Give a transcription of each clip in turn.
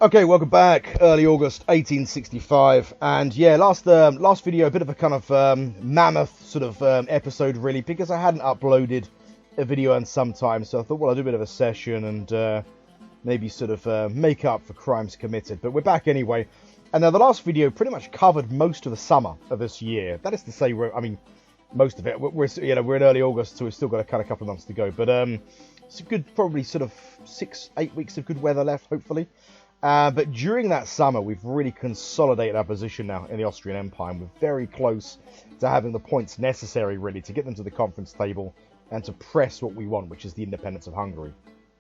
Okay, welcome back. Early August 1865, and yeah, last video, a bit of a kind of mammoth sort of episode, really, because I hadn't uploaded a video in some time, so I thought, well, I'll do a bit of a session and maybe sort of make up for crimes committed. But we're back anyway, and now the last video pretty much covered most of the summer of this year. That is to say, most of it. We're in early August, so we've still got a couple of months to go. But it's a good, probably sort of 6-8 weeks of good weather left, hopefully. But during that summer, we've really consolidated our position now in the Austrian Empire. And we're very close to having the points necessary, really, to get them to the conference table and to press what we want, which is the independence of Hungary.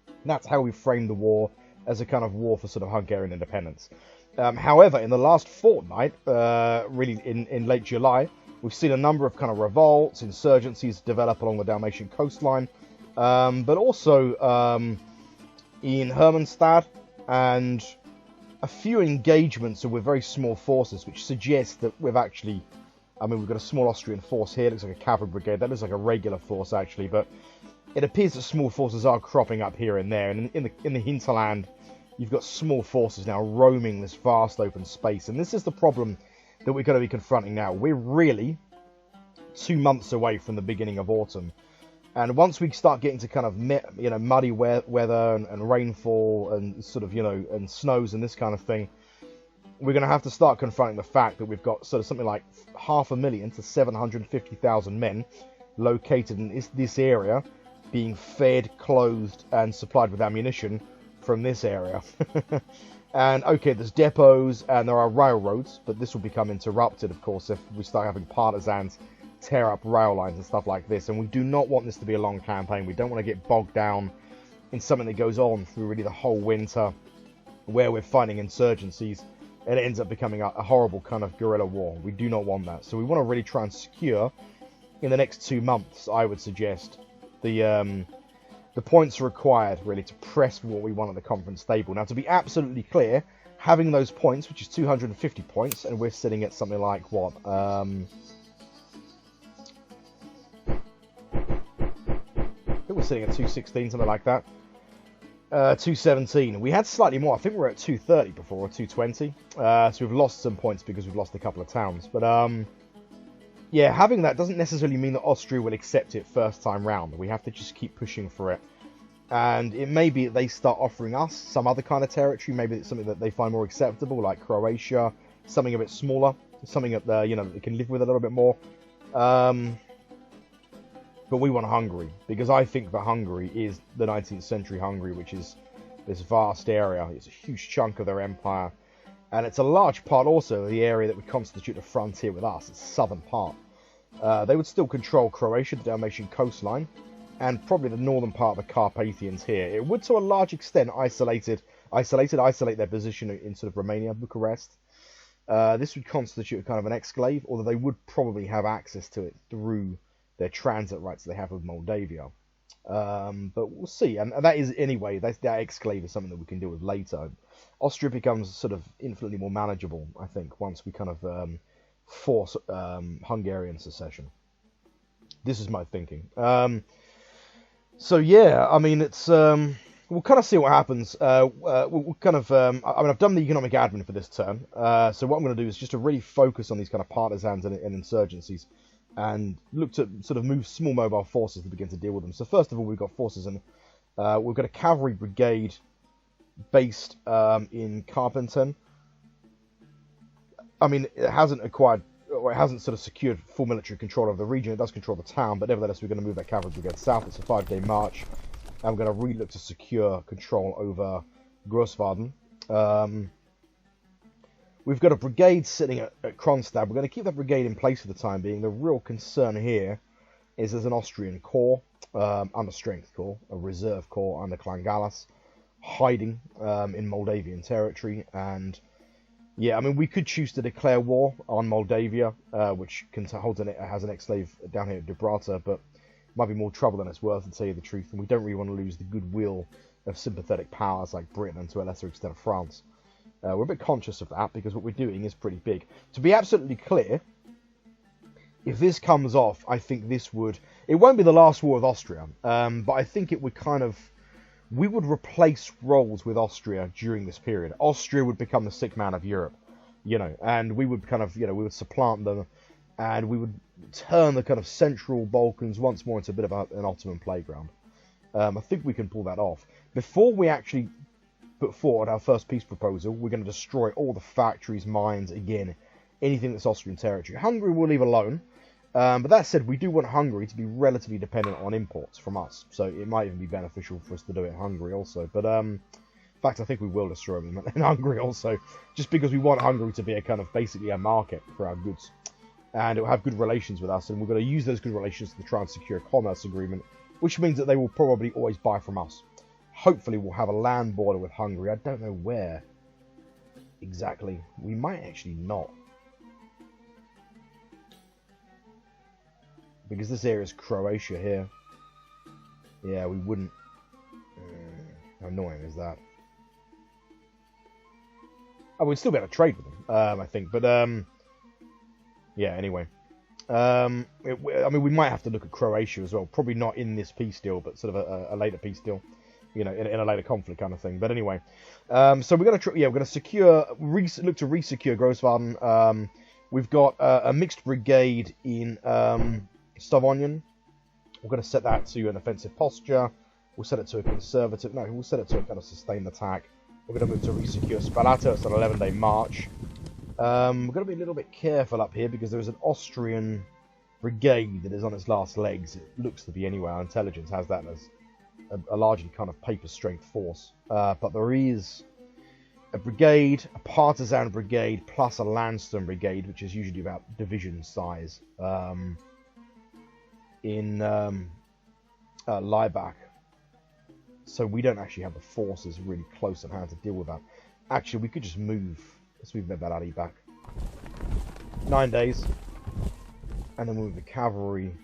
And that's how we framed the war, as a kind of war for sort of Hungarian independence. However, in the last fortnight, really in late July, we've seen a number of kind of revolts, insurgencies develop along the Dalmatian coastline, but also in Hermannstadt, and a few engagements with very small forces, which suggests that we've actually, we've got a small Austrian force here. It looks like a cavalry brigade. That looks like a regular force, actually, but it appears that small forces are cropping up here and there. And in the hinterland, you've got small forces now roaming this vast open space. And this is the problem that we're going to be confronting now. We're really 2 months away from the beginning of autumn. And once we start getting to kind of muddy weather and rainfall and sort of and snows and this kind of thing, we're going to have to start confronting the fact that we've got sort of something like 500,000 to 750,000 men located in this area, being fed, clothed, and supplied with ammunition from this area. And okay, there's depots and there are railroads, but this will become interrupted, of course, if we start having partisans tear up rail lines and stuff like this. And we do not want this to be a long campaign. We don't want to get bogged down in something that goes on through really the whole winter, where we're fighting insurgencies and it ends up becoming a horrible kind of guerrilla war. We do not want that. So we want to really try and secure in the next 2 months, I would suggest, the points required really to press for what we want at the conference table. Now, to be absolutely clear, having those points, which is 250 points, and we're sitting at something like what? We're sitting at 216, something like that. 217. We had slightly more. I think we were at 230 before, or 220. So we've lost some points because we've lost a couple of towns. But yeah, having that doesn't necessarily mean that Austria will accept it first time round. We have to just keep pushing for it. And it may be that they start offering us some other kind of territory. Maybe it's something that they find more acceptable, like Croatia, something a bit smaller, something that that they can live with a little bit more. But we want Hungary, because I think that Hungary is the 19th century Hungary, which is this vast area. It's a huge chunk of their empire, and it's a large part also of the area that would constitute the frontier with us. It's the southern part. They would still control Croatia, the Dalmatian coastline, and probably the northern part of the Carpathians here. It would, to a large extent, isolate their position in sort of Romania, Bucharest. This would constitute kind of an exclave, although they would probably have access to it through their transit rights they have with Moldavia. But we'll see. And that is, anyway, that exclave is something that we can deal with later. Austria becomes sort of infinitely more manageable, I think, once we kind of force Hungarian secession. This is my thinking. So yeah, it's we'll kind of see what happens. We'll kind of I've done the economic admin for this turn. So what I'm going to do is just to really focus on these kind of partisans and insurgencies, and look to sort of move small mobile forces to begin to deal with them. So first of all, we've got forces in, we've got a cavalry brigade based in Carpenton. It hasn't acquired, or it hasn't sort of secured full military control of the region. It does control the town, but nevertheless, we're going to move that cavalry brigade south. It's a 5-day march, and we're going to really look to secure control over Grosswarden. We've got a brigade sitting at Kronstadt. We're going to keep that brigade in place for the time being. The real concern here is there's an Austrian corps, under strength corps, a reserve corps under Klangalas, hiding in Moldavian territory. And yeah, we could choose to declare war on Moldavia, which has an ex-slave down here at Gibraltar, but might be more trouble than it's worth, to tell you the truth. And we don't really want to lose the goodwill of sympathetic powers like Britain and to a lesser extent France. We're a bit conscious of that, because what we're doing is pretty big. To be absolutely clear, if this comes off, I think it won't be the last war with Austria, but I think it would kind of we would replace roles with Austria during this period. Austria would become the sick man of Europe, you know, and we would kind of, you know, we would supplant them, and we would turn the kind of central Balkans once more into a bit of an Ottoman playground. I think we can pull that off. Before we actually put forward our first peace proposal, we're going to destroy all the factories, mines, again, anything that's Austrian territory. Hungary we'll leave alone, but that said, we do want Hungary to be relatively dependent on imports from us, so it might even be beneficial for us to do it in Hungary also. But in fact, I think we will destroy them in Hungary also, just because we want Hungary to be a kind of basically a market for our goods, and it will have good relations with us, and we're going to use those good relations to try and secure a commerce agreement, which means that they will probably always buy from us. Hopefully we'll have a land border with Hungary. I don't know where exactly. We might actually not, because this area is Croatia here. Yeah, we wouldn't. How annoying is that? Oh, we'd still be able to trade with them, I think. But yeah. Anyway, I mean, we might have to look at Croatia as well. Probably not in this peace deal, but sort of a later peace deal. You know, in a later conflict kind of thing. But anyway, so we're gonna secure, look to re-secure Grosswarden. We've got a mixed brigade in Stavonian. We're going to set that to an offensive posture. We'll set it to a conservative. No, we'll set it to a kind of sustained attack. We're going to move to re-secure Spalato. It's an 11-day march. We're going to be a little bit careful up here because there is an Austrian brigade that is on its last legs. It looks to be anyway. Our intelligence has that as a largely kind of paper strength force. But there is a brigade, a partisan brigade, plus a Landsturm brigade, which is usually about division size, in Laibach. So we don't actually have the forces really close on how to deal with that. Actually, we could just move. Let's move Medbalali back 9 days, and then move the cavalry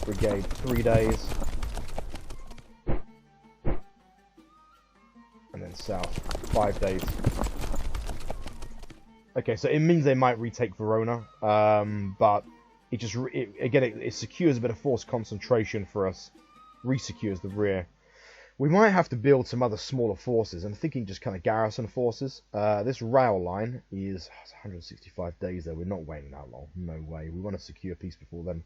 brigade 3 days, and then south 5 days. Okay, so it means they might retake Verona, but it just it secures a bit of force concentration for us, re-secures the rear. We might have to build some other smaller forces. I'm thinking just kind of garrison forces. This rail line is 165 days though. We're not waiting that long. No way. We want to secure peace before then.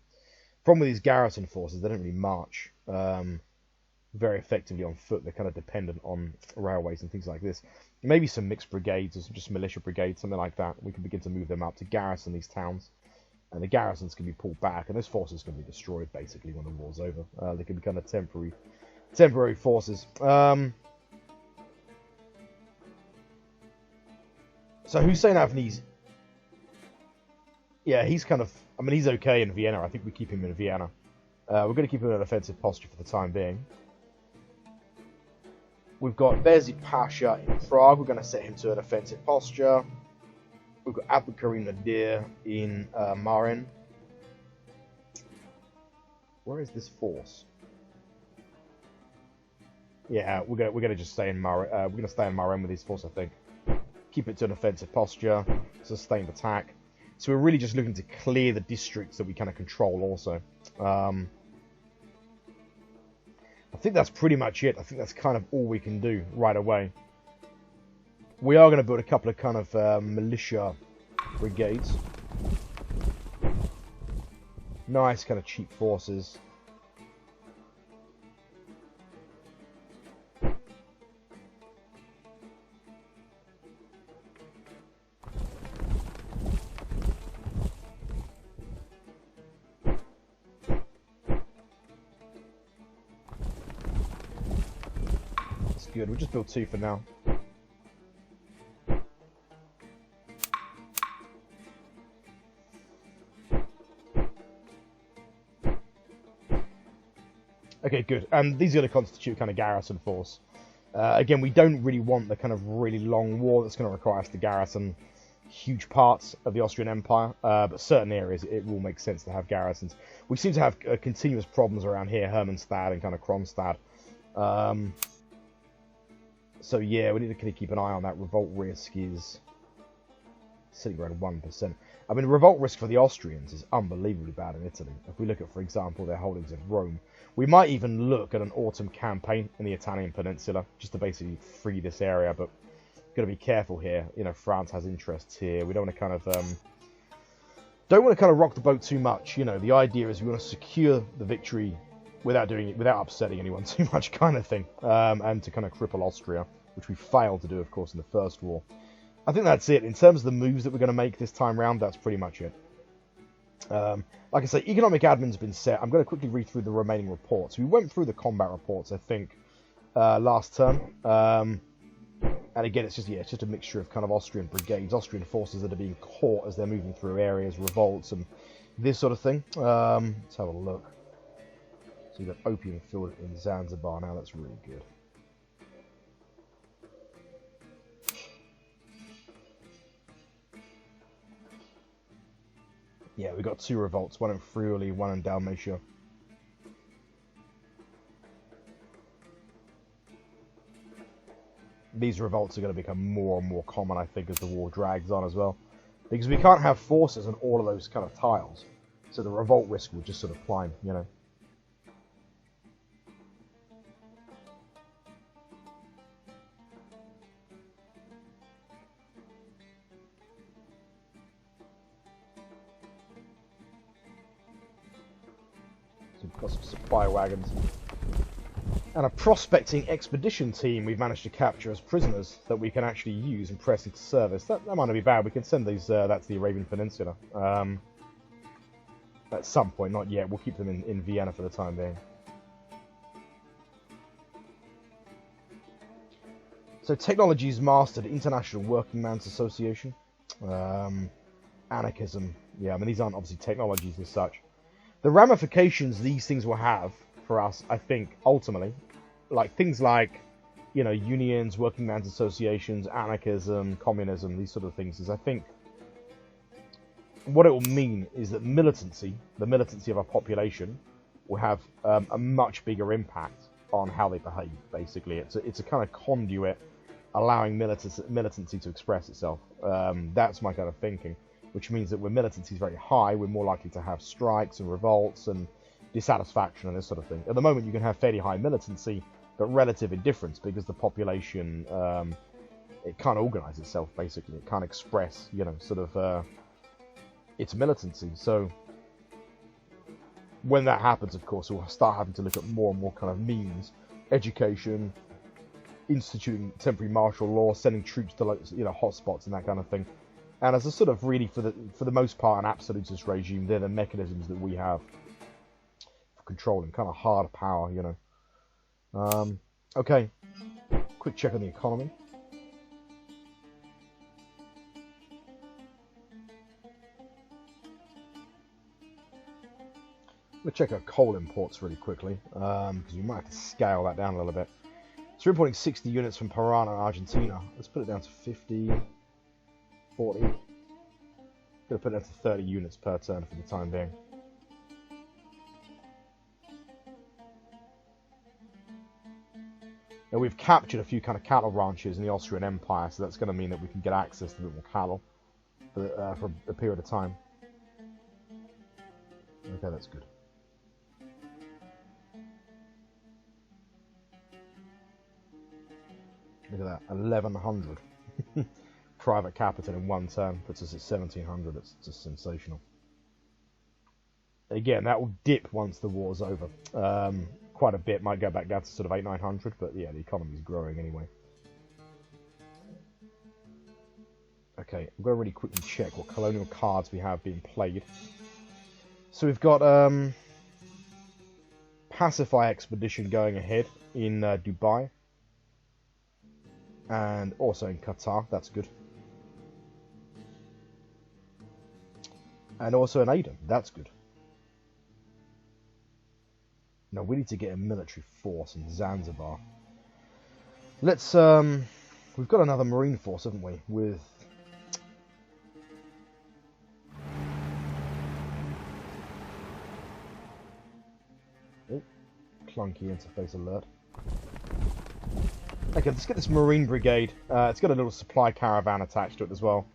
Problem with these garrison forces, they don't really march very effectively on foot. They're kind of dependent on railways and things like this. Maybe some mixed brigades or some just militia brigades, something like that. We can begin to move them up to garrison these towns. And the garrisons can be pulled back, and those forces can be destroyed basically when the war's over. They can be kind of temporary forces. So Hussein Avni's, yeah, he's kind of, I mean, he's okay in Vienna. I think we keep him in Vienna. We're going to keep him in an offensive posture for the time being. We've got Bezid Pasha in Prague. We're going to set him to an offensive posture. We've got Abdul Karim Nadir in Marin. Where is this force? Yeah, we're gonna just stay in Marin. We're gonna stay in Marin with this force, I think. Keep it to an offensive posture, sustained attack. So we're really just looking to clear the districts that we kind of control. Also, I think that's pretty much it. I think that's kind of all we can do right away. We are going to build a couple of kind of militia brigades. Nice kind of cheap forces. That's good. We'll just build 2 for now. Okay, good. And these are going to constitute kind of garrison force. Again, we don't really want the kind of really long war that's going to require us to garrison huge parts of the Austrian Empire, but certain areas it will make sense to have garrisons. We seem to have continuous problems around here, Hermannstadt and kind of Kronstadt. So yeah, we need to kind of keep an eye on that. Revolt risk is sitting around 1%. I mean, revolt risk for the Austrians is unbelievably bad in Italy. If we look at, for example, their holdings in Rome, we might even look at an autumn campaign in the Italian peninsula, just to basically free this area, but got to be careful here. You know, France has interests here. We don't want to kind of rock the boat too much. You know, the idea is we want to secure the victory without upsetting anyone too much, kind of thing, and to kind of cripple Austria, which we failed to do, of course, in the first war. I think that's it. In terms of the moves that we're going to make this time round, that's pretty much it. Like I say, economic admin's been set. I'm going to quickly read through the remaining reports. We went through the combat reports, I think, last term. And again, it's just a mixture of kind of Austrian brigades, Austrian forces that are being caught as they're moving through areas, revolts, and this sort of thing. Let's have a look. So you've got opium field in Zanzibar now. That's really good. Yeah, we got 2 revolts, one in Friuli, one in Dalmatia. These revolts are going to become more and more common, I think, as the war drags on as well. Because we can't have forces on all of those kind of tiles. So the revolt risk will just sort of climb, you know. So we've got some supply wagons. And a prospecting expedition team we've managed to capture as prisoners that we can actually use and press into service. That might not be bad. We can send these that to the Arabian Peninsula. At some point, not yet. We'll keep them in Vienna for the time being. So technologies mastered, International Working Man's Association. Anarchism. Yeah, I mean, these aren't obviously technologies as such. The ramifications these things will have for us, I think, ultimately, like things like, you know, unions, working man's associations, anarchism, communism, these sort of things, is I think what it will mean is that militancy, the militancy of our population, will have a much bigger impact on how they behave, basically. It's a kind of conduit allowing militancy to express itself. That's my kind of thinking, which means that when militancy is very high, we're more likely to have strikes and revolts and dissatisfaction and this sort of thing. At the moment, you can have fairly high militancy, but relative indifference because the population, it can't organize itself, basically. It can't express, you know, sort of its militancy. So when that happens, of course, we'll start having to look at more and more kind of means, education, instituting temporary martial law, sending troops to, you know, hotspots and that kind of thing. And as a sort of really, for the most part, an absolutist regime, they're the mechanisms that we have for controlling kind of hard power, you know. Okay, quick check on the economy. We'll check our coal imports really quickly, because we might have to scale that down a little bit. So we're importing 60 units from Parana, Argentina. Let's put it down to 50, 40. Going to put it down to 30 units per turn for the time being. Now we've captured a few kind of cattle ranches in the Austrian Empire, so that's going to mean that we can get access to a bit more cattle for a period of time. Okay, that's good. Look at that, 1,100 private capital in one turn puts us at 1,700. It's just sensational. Again, that will dip once the war's over. Quite a bit, might go back down to sort of 800-900, but yeah, the economy's growing anyway. Okay, I'm going to really quickly check what colonial cards we have being played. So we've got Pacify Expedition going ahead in Dubai. And also in Qatar, that's good. And also in Aden, that's good. Now we need to get a military force in Zanzibar. Let's, we've got another marine force, haven't we, with... Oh, clunky interface alert. Okay, let's get this Marine Brigade. It's got a little supply caravan attached to it as well.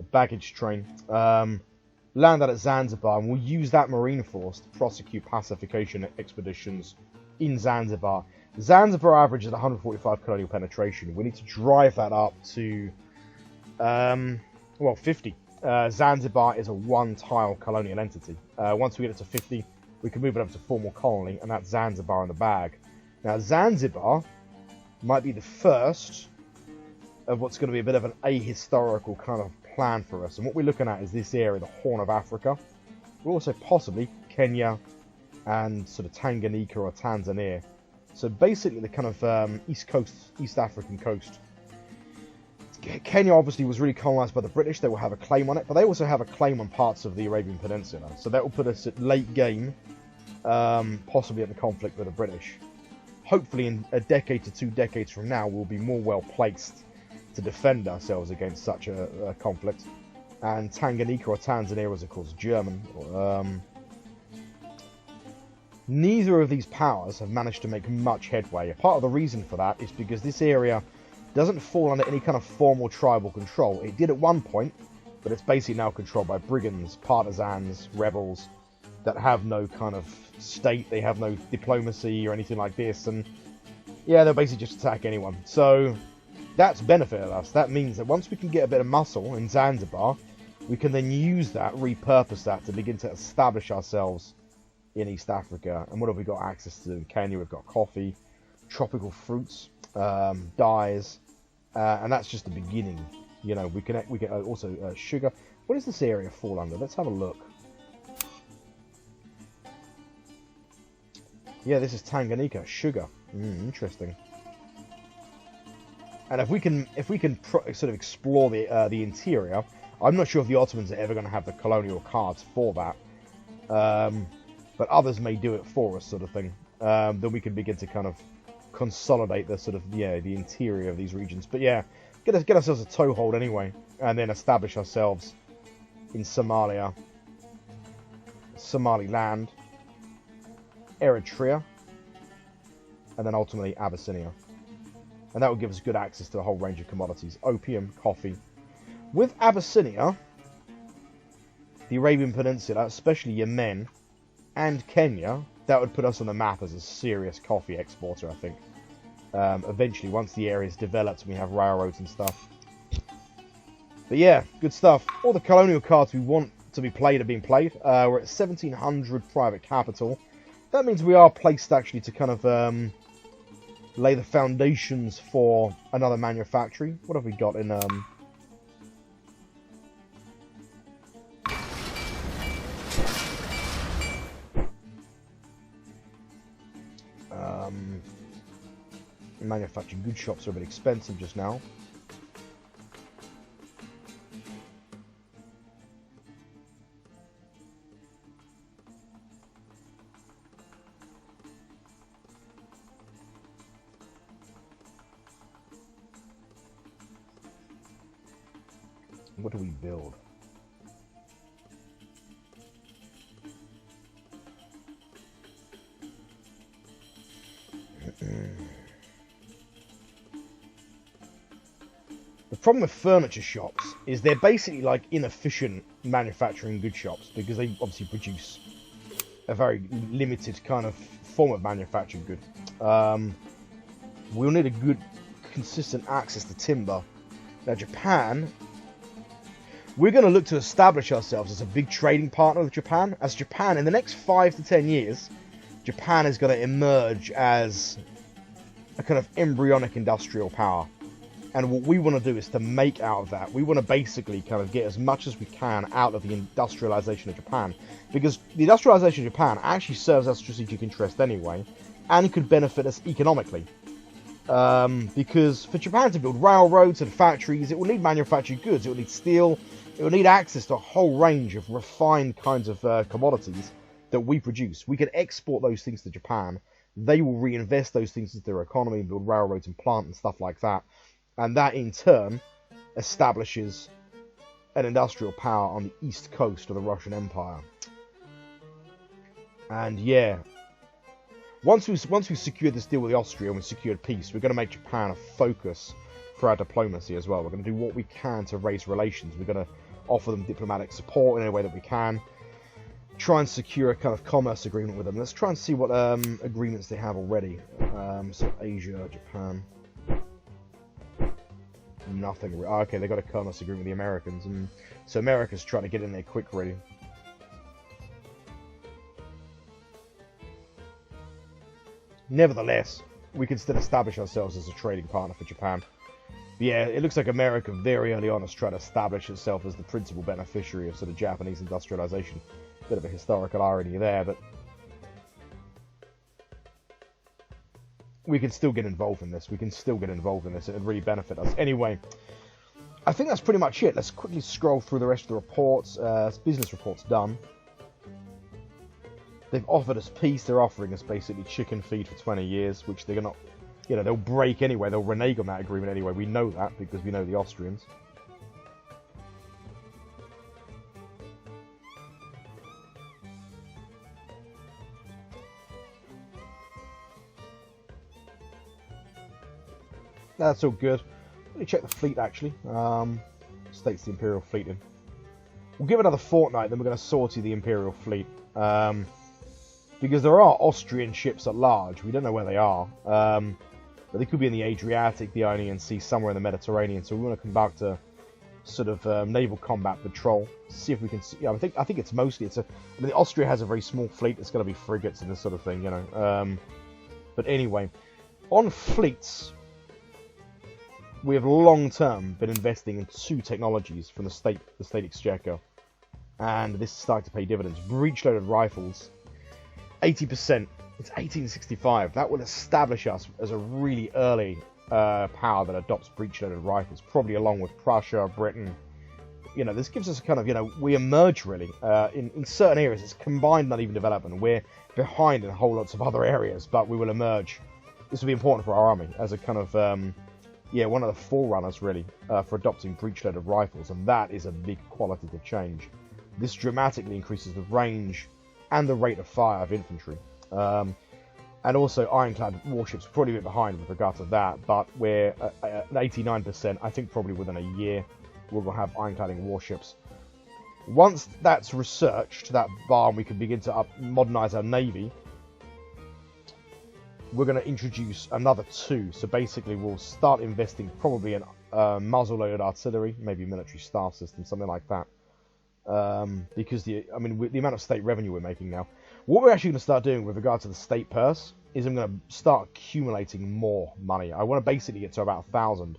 a baggage train. Land that at Zanzibar, and we'll use that marine force to prosecute pacification expeditions in Zanzibar. Zanzibar average is 145 colonial penetration. We need to drive that up to, 50. Zanzibar is a one-tile colonial entity. Once we get it to 50, we can move it up to formal colony, and that's Zanzibar in the bag. Now, Zanzibar might be the first of what's going to be a bit of an ahistorical kind of plan for us. And what we're looking at is this area, the Horn of Africa. But also possibly Kenya and sort of Tanganyika or Tanzania. So basically the kind of East African coast. Kenya obviously was really colonized by the British. They will have a claim on it, but they also have a claim on parts of the Arabian Peninsula. So that will put us at late game, possibly at the conflict with the British. Hopefully in a decade to 2 decades from now, we'll be more well placed to defend ourselves against such a conflict. And Tanganyika or Tanzania was of course German. Neither of these powers have managed to make much headway. A part of the reason for that is because this area doesn't fall under any kind of formal tribal control. It did at one point, but it's basically now controlled by brigands, partisans, rebels that have no kind of state. They have no diplomacy or anything like this, and yeah, they'll basically just attack anyone. So that's benefited us. That means that once we can get a bit of muscle in Zanzibar, we can then use that, repurpose that to begin to establish ourselves in East Africa. And what have we got access to in Kenya? We've got coffee, tropical fruits, dyes, and that's just the beginning. You know, we can also sugar. What does this area fall under? Let's have a look. Yeah, this is Tanganyika, sugar. Interesting. And if we can sort of explore the interior, I'm not sure if the Ottomans are ever going to have the colonial cards for that, but others may do it for us, sort of thing. Then we can begin to kind of consolidate the sort of the interior of these regions. But yeah, get ourselves a toehold anyway, and then establish ourselves in Somalia, Somaliland, Eritrea, and then ultimately Abyssinia. And that will give us good access to a whole range of commodities. Opium, coffee. With Abyssinia, the Arabian Peninsula, especially Yemen, and Kenya, that would put us on the map as a serious coffee exporter, I think. Eventually, once the area is developed and we have railroads and stuff. But yeah, good stuff. All the colonial cards we want to be played are being played. We're at 1700 private capital. That means we are placed actually to kind of lay the foundations for another manufactory. What have we got in manufacturing goods shops are a bit expensive just now. What do we build? The problem with furniture shops is they're basically like inefficient manufacturing good shops because they obviously produce a very limited kind of form of manufactured good. We'll need a good, consistent access to timber. Now, Japan, we're going to look to establish ourselves as a big trading partner with Japan. As Japan, in the next 5 to 10 years, Japan is going to emerge as a kind of embryonic industrial power. And what we want to do is to make out of that. We want to basically kind of get as much as we can out of the industrialization of Japan. Because the industrialization of Japan actually serves our strategic interest anyway, and could benefit us economically. Because for Japan to build railroads and factories, it will need manufactured goods, it will need steel, it will need access to a whole range of refined kinds of commodities that we produce. We can export those things to Japan. They will reinvest those things into their economy, build railroads and plant and stuff like that. And that in turn establishes an industrial power on the east coast of the Russian Empire. And yeah, once we've secured this deal with Austria and we've secured peace, we're going to make Japan a focus for our diplomacy as well. We're going to do what we can to raise relations. We're going to offer them diplomatic support in any way that we can. Try and secure a kind of commerce agreement with them. Let's try and see what agreements they have already. So Asia, Japan. Nothing. Okay, they got a commerce agreement with the Americans, and so America's trying to get in there quick, really. Nevertheless, we can still establish ourselves as a trading partner for Japan. But yeah, it looks like America very early on has tried to establish itself as the principal beneficiary of sort of Japanese industrialization. Bit of a historical irony there, but we can still get involved in this. We can still get involved in this. It would really benefit us. Anyway, I think that's pretty much it. Let's quickly scroll through the rest of the reports. Business reports done. They've offered us peace. They're offering us basically chicken feed for 20 years, which they're not, you know, they'll break anyway. They'll renege on that agreement anyway. We know that because we know the Austrians. That's all good. Let me check the fleet, actually. States the Imperial fleet in. We'll give it another fortnight, then we're going to sortie the Imperial fleet. Because there are Austrian ships at large. We don't know where they are. But they could be in the Adriatic, the Ionian Sea, somewhere in the Mediterranean. So we want to conduct a sort of naval combat patrol. See if we can see. Yeah, I think it's mostly. I mean, Austria has a very small fleet. It's going to be frigates and this sort of thing, you know. But anyway, on fleets, we have long-term been investing in 2 technologies from the state exchequer, and this is starting to pay dividends. Breech-loaded rifles, 80%. It's 1865. That will establish us as a really early power that adopts breech-loaded rifles, probably along with Prussia, Britain. You know, this gives us a kind of, you know, we emerge really in certain areas. It's combined, not even development. We're behind in whole lots of other areas, but we will emerge. This will be important for our army as a kind of yeah, one of the forerunners, really, for adopting breech-loaded rifles, and that is a big qualitative change. This dramatically increases the range and the rate of fire of infantry. And also, ironclad warships are probably a bit behind with regard to that, but we're at 89%. I think probably within a year, we'll have ironcladding warships. Once that's researched, that bar, and we can begin to modernize our navy, we're going to introduce another 2. So basically, we'll start investing probably in muzzle-loaded artillery, maybe military staff system, something like that. Because the amount of state revenue we're making now. What we're actually going to start doing with regard to the state purse is I'm going to start accumulating more money. I want to basically get to about 1,000,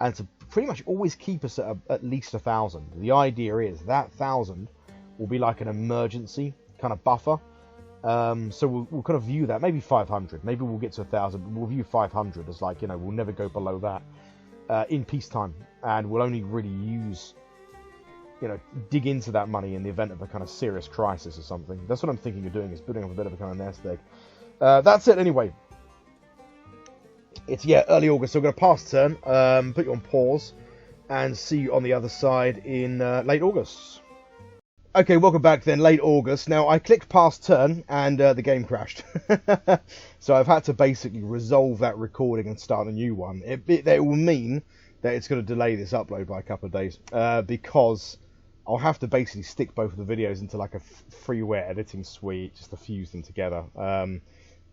and to pretty much always keep us at least 1,000. The idea is that 1,000 will be like an emergency kind of buffer. So we'll kind of view that, maybe 500, maybe we'll get to 1,000, but we'll view 500 as like, you know, we'll never go below that in peacetime, and we'll only really use, you know, dig into that money in the event of a kind of serious crisis or something. That's what I'm thinking of doing, is building up a bit of a kind of nest egg. That's it anyway. It's, yeah, early August, so we're going to pass turn, put you on pause, and see you on the other side in late August. Okay, welcome back then, late August. Now, I clicked past turn, and the game crashed. So I've had to basically resolve that recording and start a new one. It will mean that it's going to delay this upload by a couple of days, because I'll have to basically stick both of the videos into like a freeware editing suite, just to fuse them together,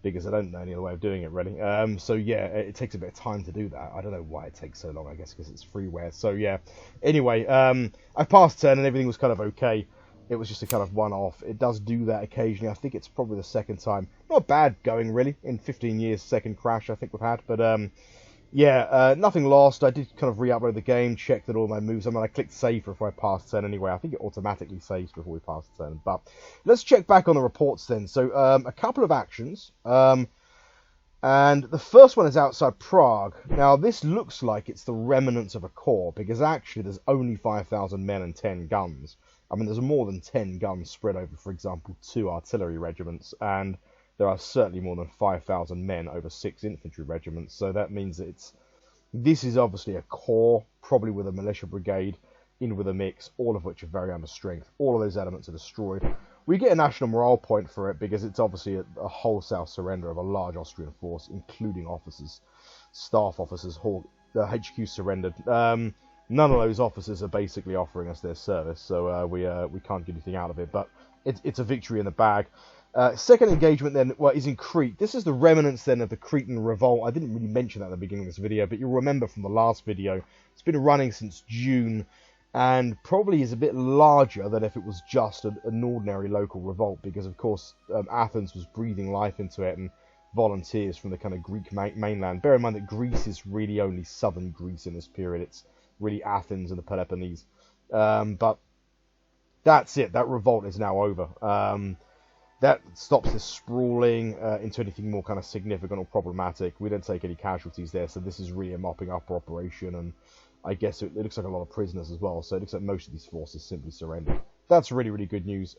because I don't know any other way of doing it, really. So yeah, it takes a bit of time to do that. I don't know why it takes so long, I guess because it's freeware. So yeah, anyway, I passed turn and everything was kind of okay. It was just a kind of one-off. It does do that occasionally. I think it's probably the second time. Not bad going, really. In 15 years, second crash I think we've had. But yeah, nothing lost. I did kind of re-upload the game, check that all my moves. I mean, I clicked save before I passed turn anyway. I think it automatically saves before we pass turn. But let's check back on the reports then. So a couple of actions. And the first one is outside Prague. Now, this looks like it's the remnants of a corps, because actually there's only 5,000 men and 10 guns. I mean, there's more than 10 guns spread over, for example, 2 artillery regiments, and there are certainly more than 5,000 men over 6 infantry regiments, so that means that this is obviously a corps, probably with a militia brigade, in with a mix, all of which are very under strength. All of those elements are destroyed. We get a national morale point for it, because it's obviously a wholesale surrender of a large Austrian force, including officers, staff officers. The HQ surrendered. None of those officers are basically offering us their service, so we can't get anything out of it. But it's a victory in the bag. Second engagement then is in Crete. This is the remnants then of the Cretan revolt. I didn't really mention that at the beginning of this video, but you'll remember from the last video, it's been running since June, and probably is a bit larger than if it was just an ordinary local revolt, because of course Athens was breathing life into it, and volunteers from the kind of Greek mainland. Bear in mind that Greece is really only southern Greece in this period. It's really Athens and the Peloponnese. But that's it. That revolt is now over. That stops this sprawling into anything more kind of significant or problematic. We don't take any casualties there, so this is really a mopping up operation, and I guess it looks like a lot of prisoners as well, so it looks like most of these forces simply surrendered. That's really, really good news.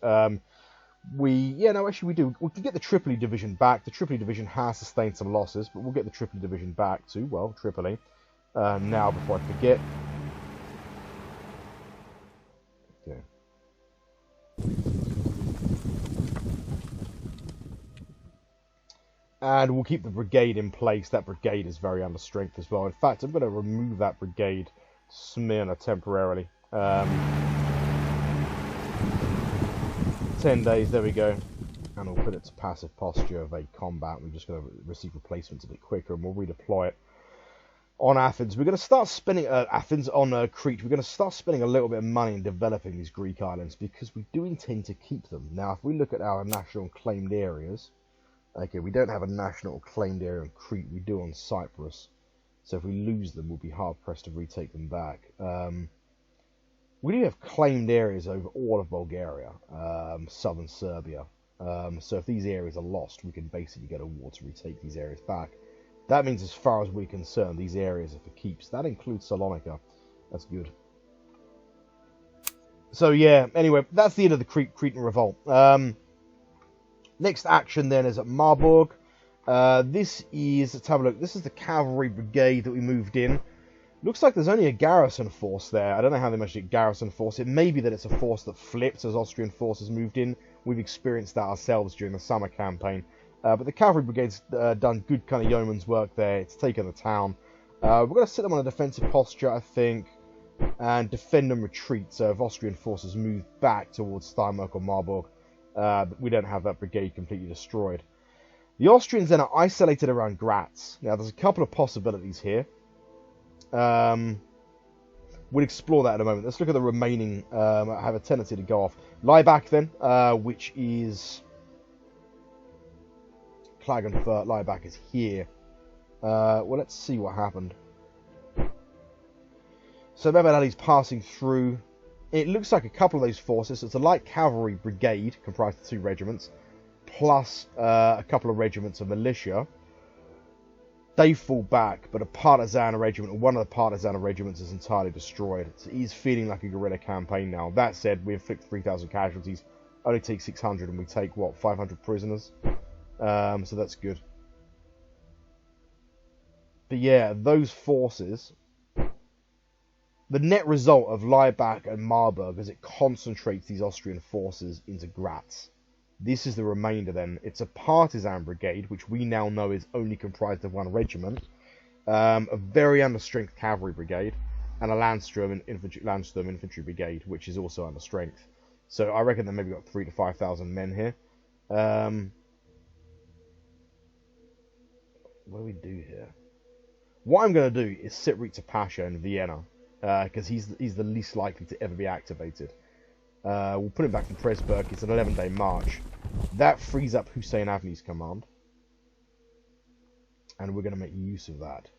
We can get the Tripoli division back. The Tripoli division has sustained some losses, but we'll get the Tripoli division back to, well, Tripoli. Now, before I forget. Okay. And we'll keep the brigade in place. That brigade is very under strength as well. In fact, I'm going to remove that brigade to Smyrna temporarily. 10 days, there we go. And we'll put it to passive posture, evade combat. We're just going to receive replacements a bit quicker, and we'll redeploy it on Athens. We're going to start spending Crete. We're going to start spending a little bit of money in developing these Greek islands, because we do intend to keep them. Now, if we look at our national claimed areas, okay, we don't have a national claimed area on Crete. We do on Cyprus. So if we lose them, we'll be hard-pressed to retake them back. We do have claimed areas over all of Bulgaria, southern Serbia. So if these areas are lost, we can basically go to war to retake these areas back. That means, as far as we're concerned, these areas are for keeps. That includes Salonika. That's good. So yeah, anyway, that's the end of the Cretan revolt. Next action then is at Marburg. Let's have a look. This is the cavalry brigade that we moved in. Looks like there's only a garrison force there. I don't know how they managed to get garrison force. It may be that it's a force that flipped as Austrian forces moved in. We've experienced that ourselves during the summer campaign. But the cavalry brigade's done good kind of yeoman's work there. It's taken the town. We're going to sit them on a defensive posture, I think, and defend and retreat. So if Austrian forces move back towards Steinmark or Marburg, we don't have that brigade completely destroyed. The Austrians then are isolated around Graz. Now, there's a couple of possibilities here. We'll explore that in a moment. Let's look at the remaining. I have a tendency to go off. Laibach then, which is Klagenfurt. Laibach is here. Well, let's see what happened. So Mehmed Ali's passing through. It looks like a couple of those forces. It's a light cavalry brigade comprised of 2 regiments, plus a couple of regiments of militia. They fall back, but a partisan regiment, or one of the partisan regiments, is entirely destroyed. So he's feeling like a guerrilla campaign now. That said, we inflict 3,000 casualties, only take 600, and we take, what, 500 prisoners? So that's good. But yeah, those forces, the net result of Laibach and Marburg is it concentrates these Austrian forces into Graz. This is the remainder then. It's a partisan brigade, which we now know is only comprised of 1 regiment, a very understrength cavalry brigade, and a Landsturm infantry brigade, which is also under strength. So I reckon they maybe got 3,000 to 5,000 men here. What do we do here? What I'm going to do is sit Rita Pasha in Vienna, because he's the least likely to ever be activated. We'll put him back in Pressburg. It's an 11-day march. That frees up Hussein Avni's command, and we're going to make use of that.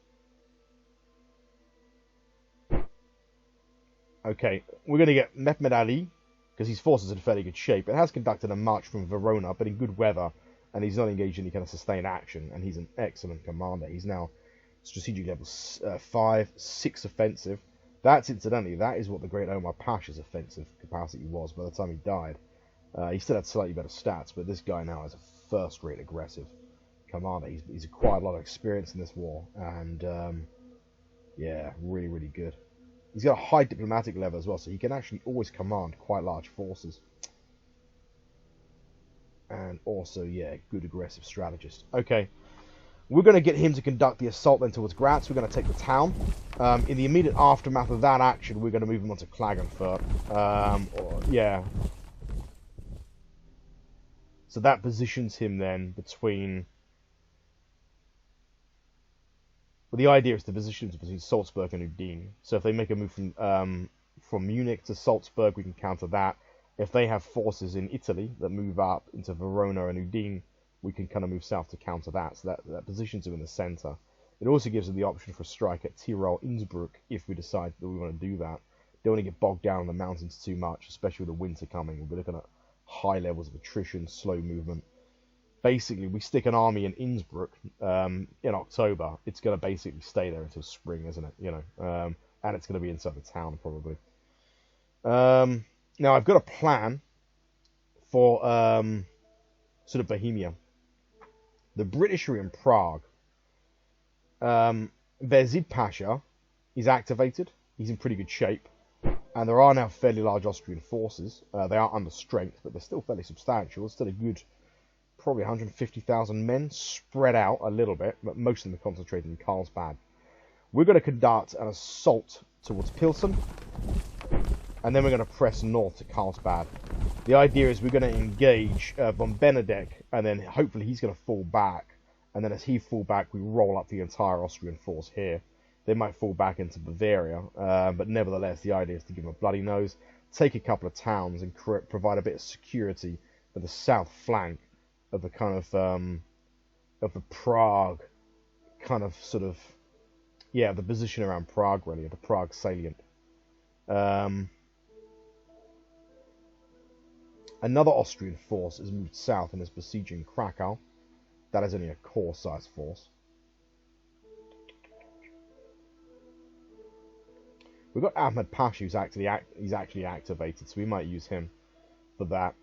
Okay, we're going to get Mehmed Ali, because his forces are in fairly good shape. It has conducted a march from Verona, but in good weather, and he's not engaged in any kind of sustained action, and he's an excellent commander. He's now strategic level 5, 6 offensive. That's, incidentally, that is what the great Omar Pasha's offensive capacity was by the time he died. He still had slightly better stats, but this guy now is a first-rate aggressive commander. He's acquired a lot of experience in this war, and yeah, really, really good. He's got a high diplomatic level as well, so he can actually always command quite large forces. And also, yeah, good aggressive strategist. Okay, We're going to get him to conduct the assault then towards Graz. We're going to take the town. In the immediate aftermath of that action, we're going to move him on to Klagenfurt. Yeah. So that positions him then between... Well, the idea is to position him between Salzburg and Udine. So if they make a move from Munich to Salzburg, we can counter that. If they have forces in Italy that move up into Verona and Udine, we can kind of move south to counter that. So that positions him in the centre. It also gives them the option for a strike at Tyrol, Innsbruck, if we decide that we want to do that. Don't want to get bogged down in the mountains too much, especially with the winter coming. We'll be looking at high levels of attrition, slow movement. Basically, we stick an army in Innsbruck in October. It's going to basically stay there until spring, isn't it? You know, and it's going to be inside the town probably. Now I've got a plan for sort of Bohemia. The British are in Prague. Bezid Pasha is activated. He's in pretty good shape. And there are now fairly large Austrian forces. They are under strength, but they're still fairly substantial. It's still a good, probably 150,000 men spread out a little bit, but most of them are concentrated in Carlsbad. We're going to conduct an assault towards Pilsen, and then we're going to press north to Carlsbad. The idea is we're going to engage von Benedek, and then hopefully he's going to fall back. And then as he fall back, we roll up the entire Austrian force here. They might fall back into Bavaria, but nevertheless, the idea is to give them a bloody nose, take a couple of towns, and provide a bit of security for the south flank of the kind of the Prague kind of sort of, yeah, the position around Prague really, the Prague salient. Another Austrian force has moved south and is besieging Krakow. That is only a corps-sized force. We've got Ahmed Pasha, who's actually activated, so we might use him for that.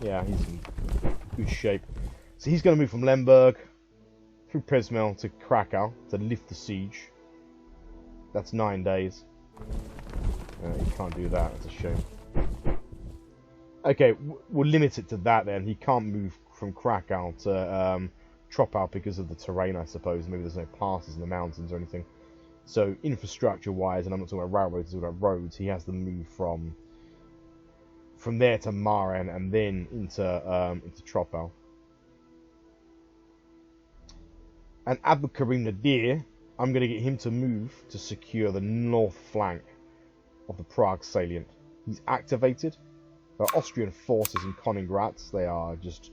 Yeah, he's in good shape. So he's going to move from Lemberg through Przemysl to Krakow to lift the siege. That's 9 days. You can't do that. That's a shame. Okay, we'll limit it to that then. He can't move from Krakow to Troppau because of the terrain, I suppose. Maybe there's no passes in the mountains or anything. So infrastructure-wise, and I'm not talking about railroads, I'm talking about roads, he has to move from there to Maren and then into Troppau. And Abdelkarim Nadir, I'm going to get him to move to secure the north flank of the Prague salient. He's activated. There are Austrian forces in Königgrätz. They are just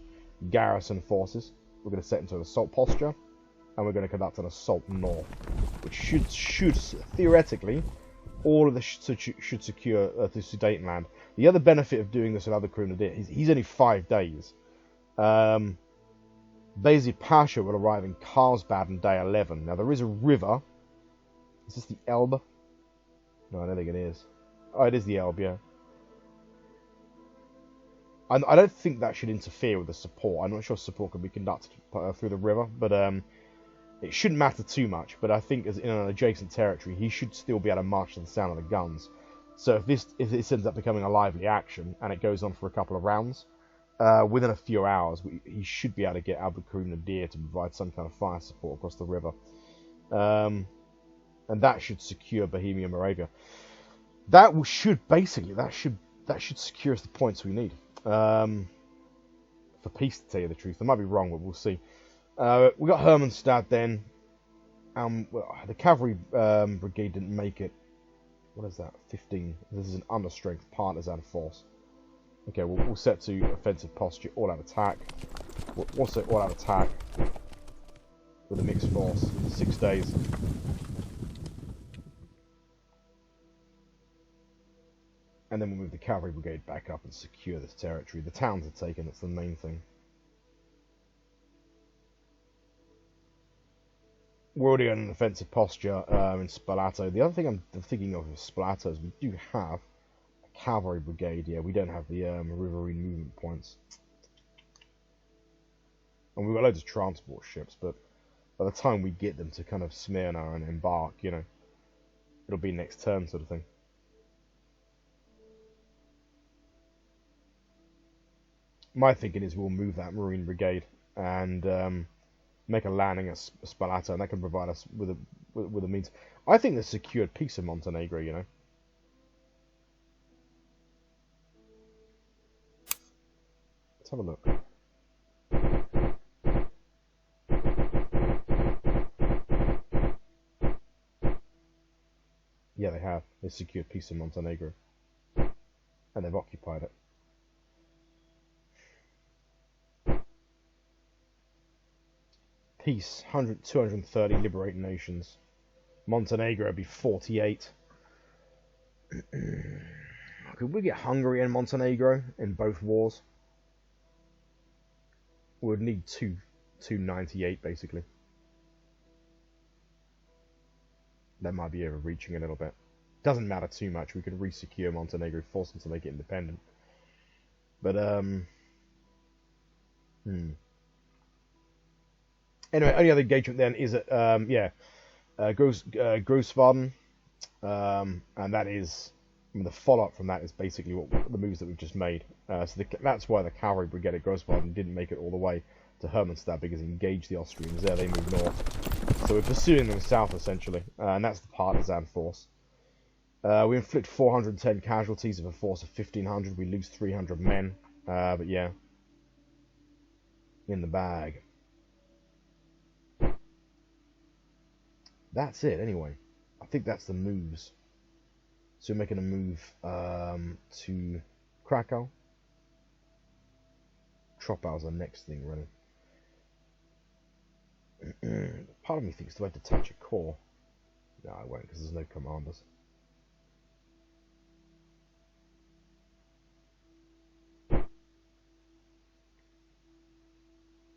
garrison forces. We're going to set into an assault posture, and we're going to conduct an assault north, which should theoretically, all of this should secure the Sudetenland. The other benefit of doing this with Abdelkarim Nadir is he's only 5 days. Bezid Pasha will arrive in Carlsbad on day 11. Now there is a river. Is this the Elbe? No, I don't think it is. Oh, it is the Elbe, yeah. I don't think that should interfere with the support. I'm not sure support can be conducted through the river, but it shouldn't matter too much. But I think as in an adjacent territory, he should still be able to march to the sound of the guns. So if this ends up becoming a lively action and it goes on for a couple of rounds, within a few hours, he should be able to get Abdelkarim Nadir to provide some kind of fire support across the river, and that should secure Bohemia Moravia. That should secure us the points we need. For peace, to tell you the truth. I might be wrong, but we'll see. We got Hermannstadt then. Well, the cavalry brigade didn't make it. What is that? 15. This is an understrength partisan force. Okay, we'll set to offensive posture, all-out attack. We'll also all-out attack with a mixed force. 6 days. And then we'll move the cavalry brigade back up and secure this territory. The towns are taken, that's the main thing. We're already on an offensive posture in Spalato. The other thing I'm thinking of with Spalato is we do have a cavalry brigade. Yeah, we don't have the riverine movement points. And we've got loads of transport ships, but by the time we get them to kind of Smyrna and embark, you know, it'll be next turn sort of thing. My thinking is we'll move that Marine Brigade and make a landing at Spalato, and that can provide us with a means. I think the secured peace of Montenegro, you know. Let's have a look. Yeah, they have. They secured peace of Montenegro. And they've occupied it. Peace, 230 liberated nations. Montenegro would be 48. Could we get Hungary and Montenegro in both wars? We would need 298 basically. That might be overreaching a little bit. Doesn't matter too much. We could re-secure Montenegro, force them to make it independent. But Anyway, only other engagement then is at Grosswarden, and that is, I mean, the follow-up from that is basically what the moves that we've just made. That's why the cavalry brigade at Grosswarden didn't make it all the way to Hermannstadt, because it engaged the Austrians there. They moved north, so we're pursuing them south essentially, and that's the partisan force. We inflict 410 casualties of a force of 1,500. We lose 300 men, but yeah, in the bag. That's it anyway. I think that's the moves. So we're making a move to Krakow. Troppau's the next thing running. Part of me thinks, do I detach a corps? No, I won't, because there's no commanders.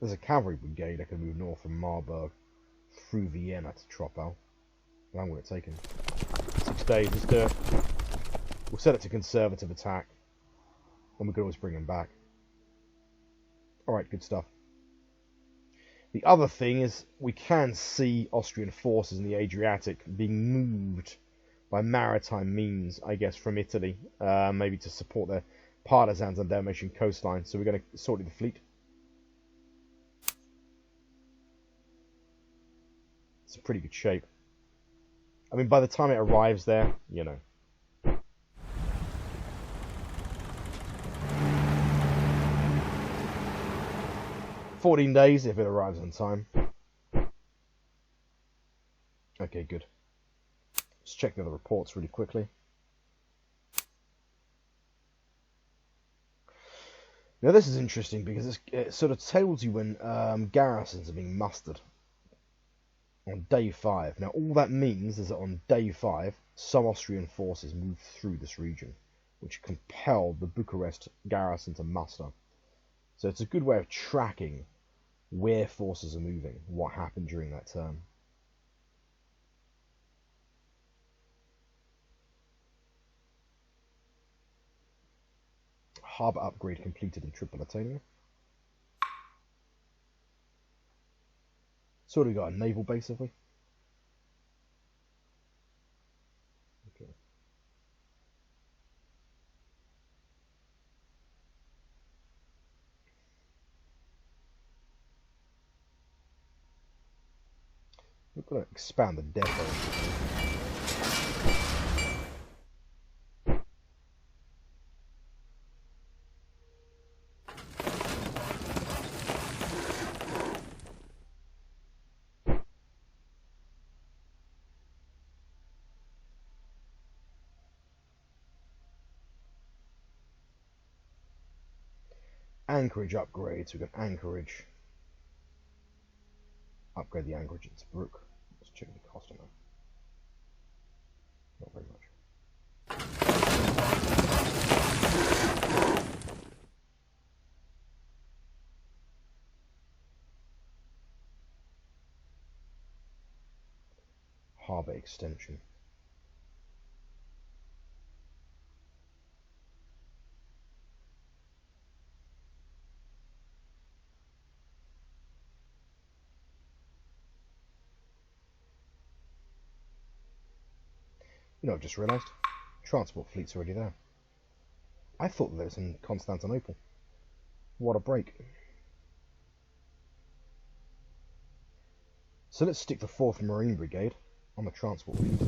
There's a cavalry brigade that can move north from Marburg through Vienna to Troppau. How long will it take him? 6 days, let's do it. We'll set it to conservative attack, and we can always bring him back. Alright, good stuff. The other thing is, we can see Austrian forces in the Adriatic being moved by maritime means, I guess, from Italy, maybe to support their partisans on the Dalmatian coastline. So we're going to sort the fleet. It's in pretty good shape. I mean, by the time it arrives there, you know. "14 days if it arrives on time." Okay, good. Let's check the other reports really quickly. Now this is interesting because it sort of tells you when garrisons are being mustered. On day 5. Now all that means is that on day 5, some Austrian forces moved through this region, which compelled the Bucharest garrison to muster. So it's a good way of tracking where forces are moving, what happened during that term. Harbour upgrade completed in Tripolitania. So we got a naval base, have we? Okay. We're going to expand the depot. Anchorage upgrades. We've got Anchorage. Upgrade the anchorage at Tobruk. Let's check the cost on that. Not very much. Harbour extension. You know, I've just realised. Transport fleet's already there. I thought that it was in Constantinople. What a break. So let's stick the 4th Marine Brigade on the transport lead.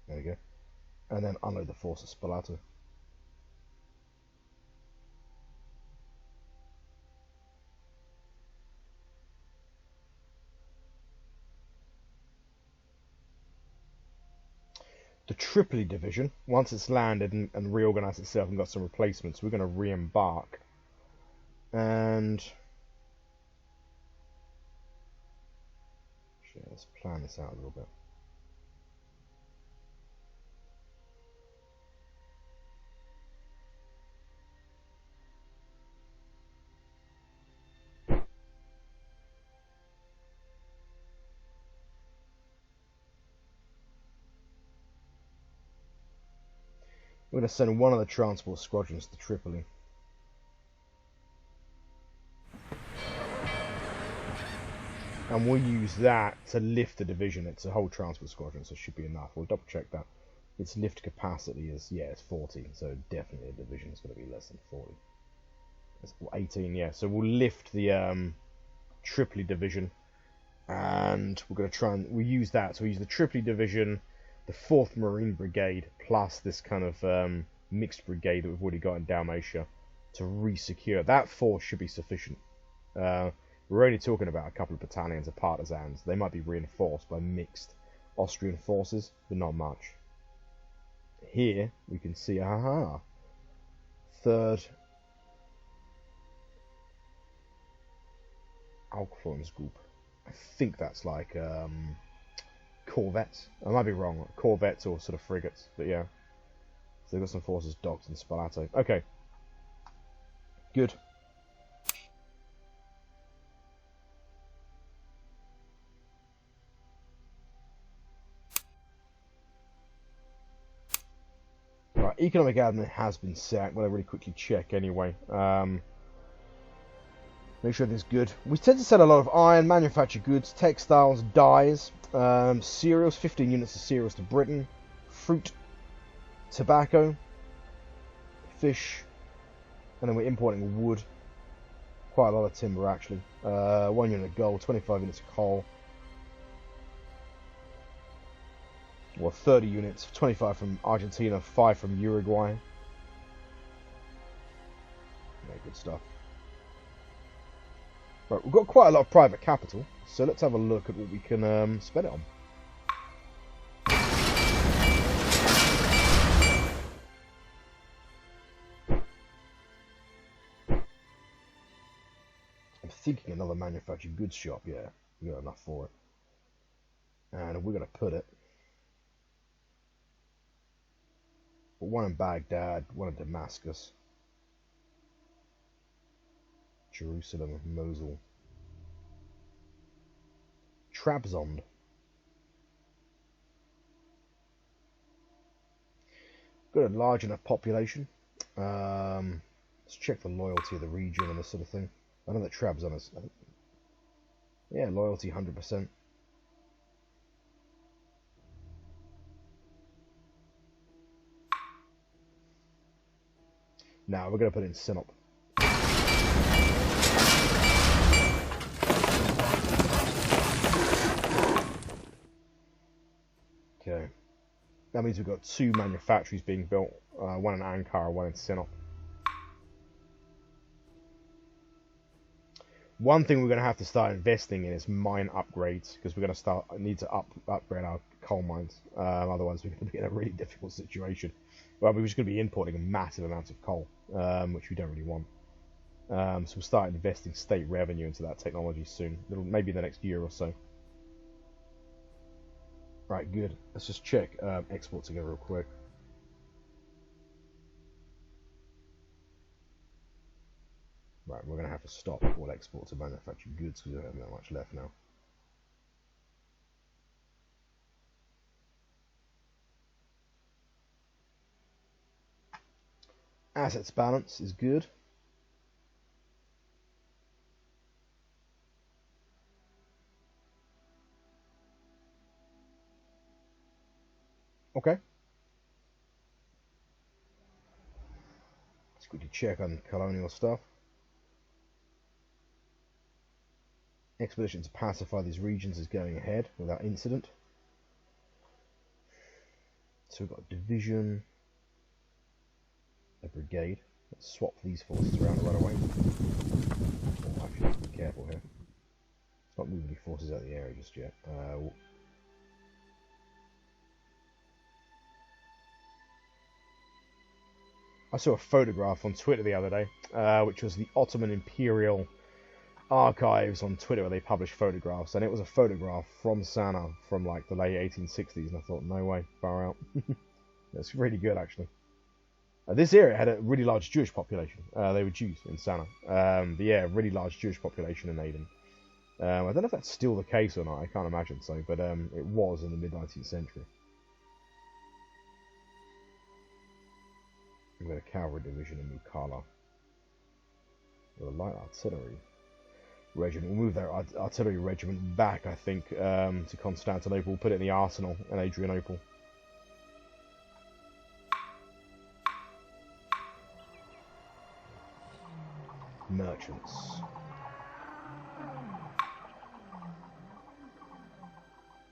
There we go. And then unload the force at Spalato. The Tripoli division, once it's landed and reorganised itself and got some replacements, we're going to re-embark. And let's plan this out a little bit. We're going to send one of the transport squadrons to Tripoli. And we'll use that to lift the division. It's a whole transport squadron, so it should be enough. We'll double check that. Its lift capacity is, yeah, it's 40, so definitely a division is going to be less than 40. It's 18, yeah. So we'll lift the Tripoli division, and we're going to try and we'll use that. So we use the Tripoli division, the 4th Marine Brigade, plus this kind of mixed brigade that we've already got in Dalmatia to re-secure. That force should be sufficient. We're only talking about a couple of battalions of partisans. They might be reinforced by mixed Austrian forces, but not much. Here we can see, 3rd Aufklärungsgruppe. I think that's like corvettes. I might be wrong. Corvettes or sort of frigates, but yeah. So they've got some forces docked in Spalato. Okay. Good. Right, economic admin has been set. I'm going to really quickly check anyway. Make sure this is good. We tend to sell a lot of iron, manufactured goods, textiles, dyes, cereals, 15 units of cereals to Britain, fruit, tobacco, fish, and then we're importing wood. Quite a lot of timber actually. 1 unit of gold, 25 units of coal. Well, 30 units, 25 from Argentina, 5 from Uruguay. Yeah, good stuff. Right, we've got quite a lot of private capital, so let's have a look at what we can spend it on. I'm thinking another manufactured goods shop, yeah, we got enough for it. And we're going to put it. One in Baghdad, one in Damascus, Jerusalem, Mosul, Trabzon. Got a large enough population. Let's check the loyalty of the region and this sort of thing. I know that Trabzon is, yeah, loyalty 100%. Now we're going to put in Sinop. Okay. That means we've got 2 manufactories being built. One in Ankara, one in Sinop. One thing we're going to have to start investing in is mine upgrades, because we're going to need to upgrade our coal mines. Otherwise we're going to be in a really difficult situation. Well, we're just going to be importing massive amounts of coal, which we don't really want. So we'll start investing state revenue into that technology soon. Maybe in the next year or so. Right, good. Let's just check exports again real quick. Right, we're going to have to stop all exports of manufactured goods because we don't have that much left now. Assets balance is good. Okay. Let's quickly check on colonial stuff. Expedition to pacify these regions is going ahead without incident. So we've got a division, a brigade. Let's swap these forces around right away. Oh, actually, be careful here. Let's not move any forces out of the area just yet. I saw a photograph on Twitter the other day, which was the Ottoman Imperial Archives on Twitter, where they publish photographs, and it was a photograph from Sana from like the late 1860s, and I thought, no way, far out. That's really good, actually. This area had a really large Jewish population. They were Jews in Sana. But yeah, really large Jewish population in Aden. I don't know if that's still the case or not, I can't imagine so, but it was in the mid-19th century. We've got a cavalry division in Mukalla. With a light artillery regiment. We'll move their artillery regiment back, I think, to Constantinople. We'll put it in the arsenal in Adrianople. Merchants.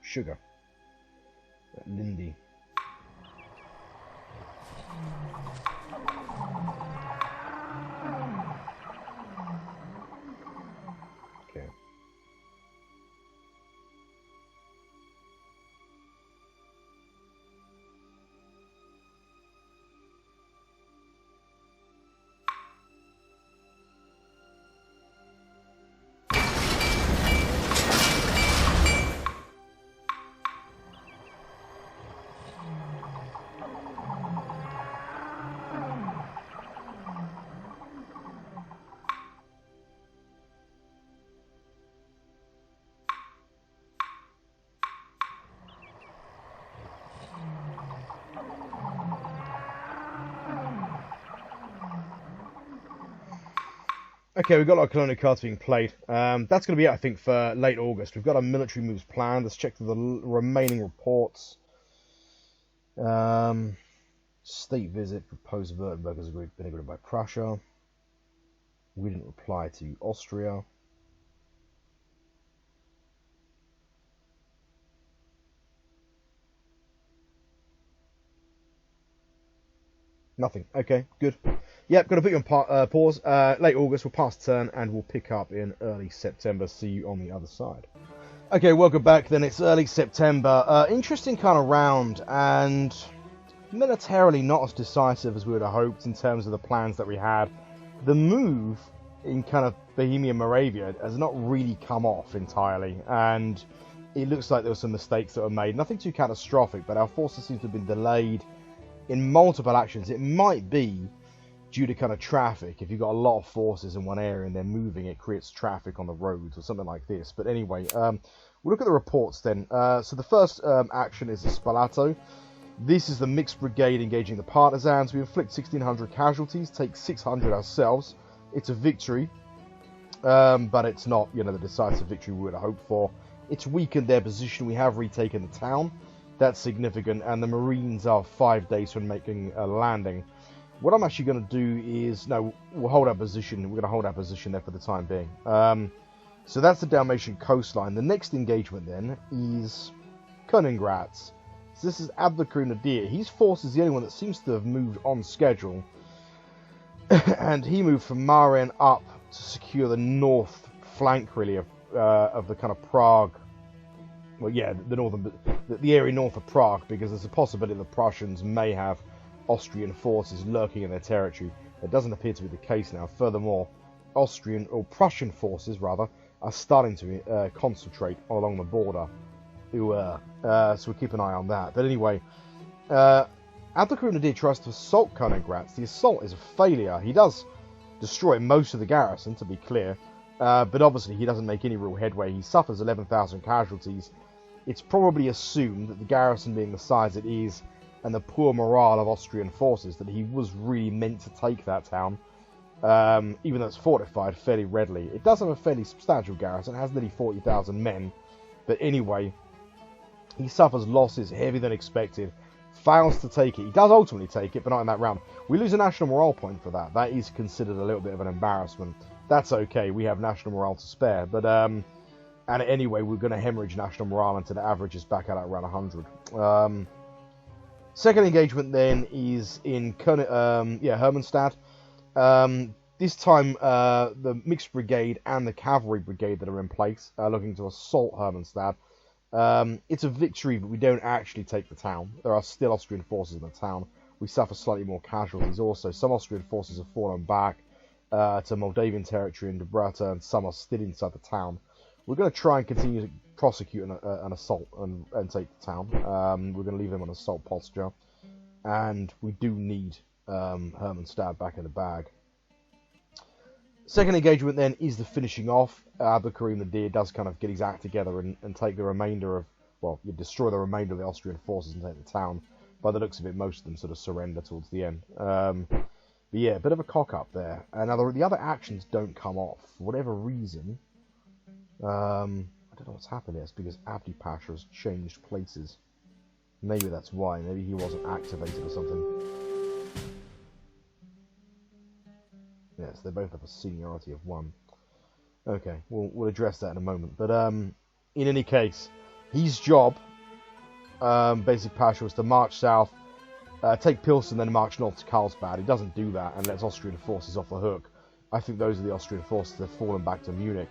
Sugar. Lindy. Okay. Okay, we've got a lot of colonial cards being played. That's going to be it, I think, for late August. We've got our military moves planned. Let's check the remaining reports. State visit, proposed Württemberg has been agreed by Prussia. We didn't reply to Austria. Nothing. Okay, good. Yep, got to put you on pause. Late August, we'll pass turn and we'll pick up in early September. See you on the other side. Okay, welcome back then. It's early September. Interesting kind of round, and militarily not as decisive as we would have hoped in terms of the plans that we had. The move in kind of Bohemia Moravia has not really come off entirely, and it looks like there were some mistakes that were made. Nothing too catastrophic, but our forces seem to have been delayed in multiple actions. It might be due to kind of traffic. If you've got a lot of forces in one area and they're moving, it creates traffic on the roads or something like this. But anyway, we'll look at the reports then. So the first action is the Spalato. This is the mixed brigade engaging the partisans. We inflict 1,600 casualties, take 600 ourselves. It's a victory, but it's not, you know, the decisive victory we would have hoped for. It's weakened their position. We have retaken the town. That's significant, and the Marines are 5 days from making a landing. What I'm actually going to do is, no, we'll hold our position. We're going to hold our position there for the time being. So that's the Dalmatian coastline. The next engagement then is Königgrätz. So this is Abdelkrim Nadir. His force is the only one that seems to have moved on schedule. And he moved from Maren up to secure the north flank, really, of the kind of Prague. Well, yeah, the area north of Prague, because there's a possibility the Prussians may have Austrian forces lurking in their territory. That doesn't appear to be the case now. Furthermore, Prussian forces, rather, are starting to concentrate along the border. So we'll keep an eye on that. But anyway, Abdelkrim Nadir tries to assault Königgrätz. The assault is a failure. He does destroy most of the garrison, to be clear, but obviously he doesn't make any real headway. He suffers 11,000 casualties. It's probably assumed that the garrison being the size it is, and the poor morale of Austrian forces, that he was really meant to take that town, even though it's fortified fairly readily. It does have a fairly substantial garrison. It has nearly 40,000 men, but anyway, he suffers losses heavier than expected. fails to take it. He does ultimately take it, but not in that round. We lose a national morale point for that. That is considered a little bit of an embarrassment. That's okay. We have national morale to spare. But and anyway, we're going to hemorrhage national morale until the average is back at around 100. Second engagement then is in Hermannstadt. This time, the mixed brigade and the cavalry brigade that are in place are looking to assault Hermannstadt. It's a victory, but we don't actually take the town. There are still Austrian forces in the town. We suffer slightly more casualties also. Some Austrian forces have fallen back to Moldavian territory and Debrata, and some are still inside the town. We're going to try and continue to prosecute an assault and take the town. We're going to leave them on assault posture. And we do need Hermannstadt back in the bag. Second engagement then is the finishing off. Karim the Deer does kind of get his act together and take the remainder of, well, you destroy the remainder of the Austrian forces and take the town. By the looks of it, most of them sort of surrender towards the end. But yeah, a bit of a cock up there. And the other actions don't come off. For whatever reason, I don't know what's happened here. It's because Abdi Pasha has changed places. Maybe that's why. Maybe he wasn't activated or something. Yes, they both have a seniority of 1. Okay, we'll address that in a moment. But in any case, his job, basic Pasha, was to march south, take Pilsen, then march north to Karlsbad. He doesn't do that and lets Austrian forces off the hook. I think those are the Austrian forces that have fallen back to Munich.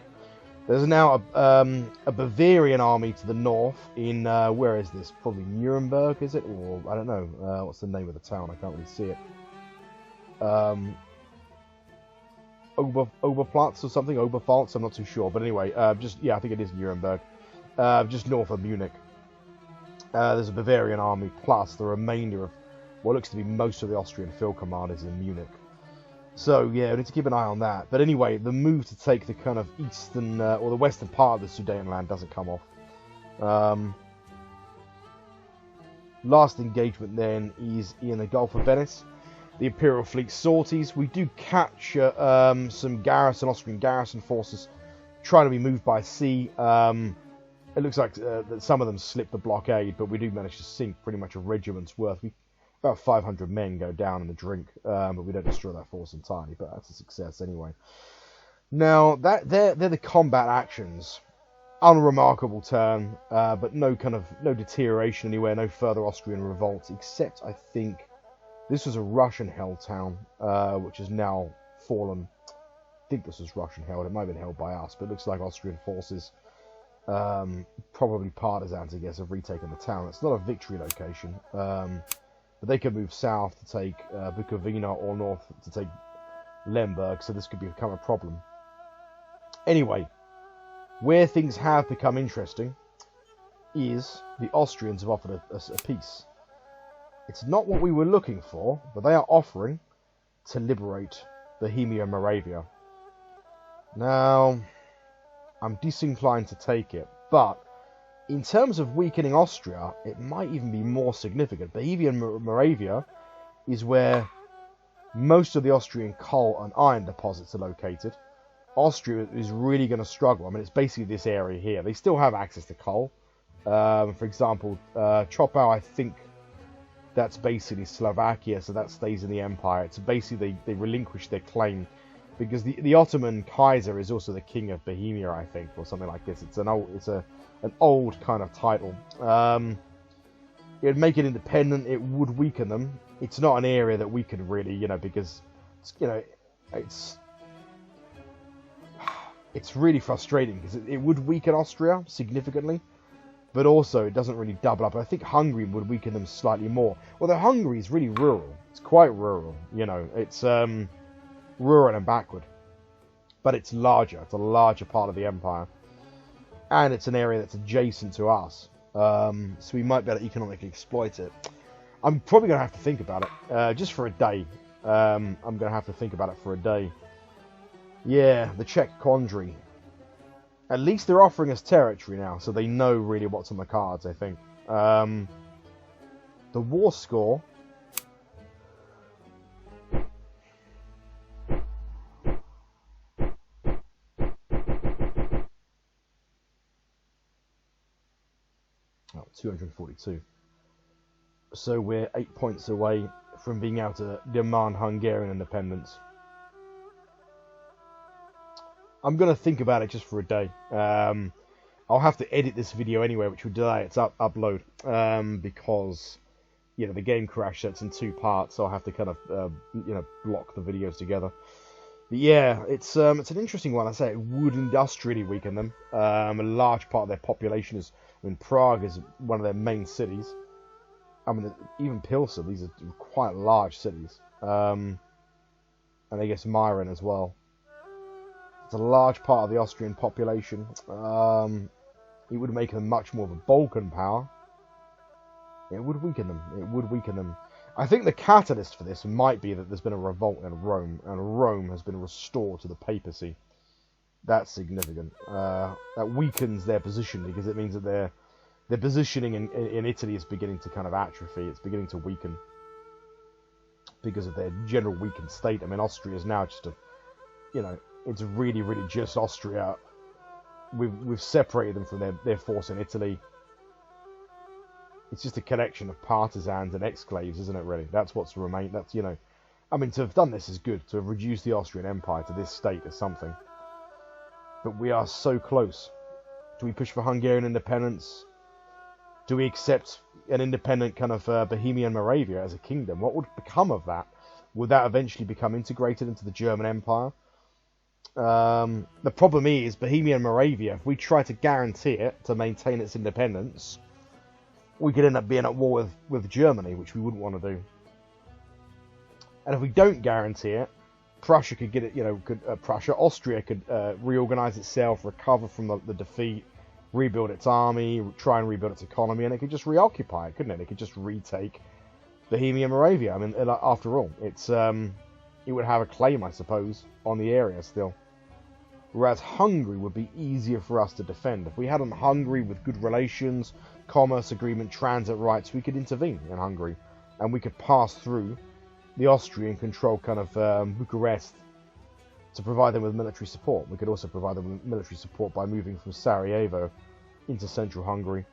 There's now a Bavarian army to the north in, where is this? Probably Nuremberg, is it? Or, I don't know, what's the name of the town? I can't really see it. Oberplatz or something? Oberpfalz? I'm not too sure. But anyway, I think it is Nuremberg. Just north of Munich. There's a Bavarian army plus the remainder of what looks to be most of the Austrian field command is in Munich. So, yeah, we need to keep an eye on that. But anyway, the move to take the kind of eastern, or the western part of the Sudetenland doesn't come off. Last engagement then is in the Gulf of Venice. The Imperial fleet sorties. We do capture some Austrian garrison forces trying to be moved by sea. It looks like that some of them slipped the blockade, but we do manage to sink pretty much a regiment's worth. About 500 men go down in the drink, but we don't destroy that force entirely, but that's a success anyway. Now, they're the combat actions. Unremarkable turn, but no deterioration anywhere, no further Austrian revolts, except I think this was a Russian-held town, which has now fallen. I think this was Russian-held, it might have been held by us, but it looks like Austrian forces, probably partisans, I guess, have retaken the town. It's not a victory location. But they could move south to take Bukovina or north to take Lemberg, so this could become a problem. Anyway, where things have become interesting is the Austrians have offered a peace. It's not what we were looking for, but they are offering to liberate Bohemia and Moravia. Now, I'm disinclined to take it, but in terms of weakening Austria, it might even be more significant. Bohemia and Moravia is where most of the Austrian coal and iron deposits are located. Austria is really going to struggle. I mean, it's basically this area here. They still have access to coal. For example, Troppau, I think that's basically Slovakia, so that stays in the empire. It's basically they relinquish their claim because the Ottoman Kaiser is also the king of Bohemia, I think, or something like this. It's an old kind of title. It would make it independent. It would weaken them. It's not an area that we could really, because it's really frustrating because it would weaken Austria significantly, but also it doesn't really double up. I think Hungary would weaken them slightly more. Although Hungary is really rural. It's quite rural. It's rural and backward, but it's larger. It's a larger part of the empire. And it's an area that's adjacent to us, so we might be able to economically exploit it. I'm probably going to have to think about it, just for a day. I'm going to have to think about it for a day. Yeah, the Czech Quandary. At least they're offering us territory now, so they know really what's on the cards, I think. The war score... Oh, 242. So we're 8 points away from being able to demand Hungarian independence. I'm going to think about it just for a day. I'll have to edit this video anyway, which will delay its upload, because the game crashed. So it's in 2 parts, so I'll have to kind of block the videos together. But yeah, it's an interesting one. I say it would industrially weaken them. A large part of their population is, Prague is one of their main cities. I mean, even Pilsen, these are quite large cities. And I guess Myron as well. It's a large part of the Austrian population. It would make them much more of a Balkan power. It would weaken them. It would weaken them. I think the catalyst for this might be that there's been a revolt in Rome, and Rome has been restored to the papacy. That's significant. That weakens their position, because it means that their positioning in Italy is beginning to kind of atrophy. It's beginning to weaken because of their general weakened state. I mean, Austria is now just it's really, really just Austria. We've separated them from their force in Italy. It's just a collection of partisans and exclaves, isn't it, really? That's what's remained. That's, I mean, to have done this is good. To have reduced the Austrian Empire to this state is something. But we are so close. Do we push for Hungarian independence? Do we accept an independent kind of Bohemian Moravia as a kingdom? What would become of that? Would that eventually become integrated into the German Empire? The problem is, Bohemian Moravia, if we try to guarantee it to maintain its independence, we could end up being at war with Germany, which we wouldn't want to do. And if we don't guarantee it, Prussia could get it, Austria could reorganize itself, recover from the defeat, rebuild its army, try and rebuild its economy, and it could just reoccupy it, couldn't it? It could just retake Bohemia Moravia. I mean, after all, it would have a claim, I suppose, on the area still. Whereas Hungary would be easier for us to defend. If we had Hungary with good relations, commerce agreement, transit rights, we could intervene in Hungary. And we could pass through the Austrian-controlled kind of Bucharest to provide them with military support. We could also provide them with military support by moving from Sarajevo into central Hungary.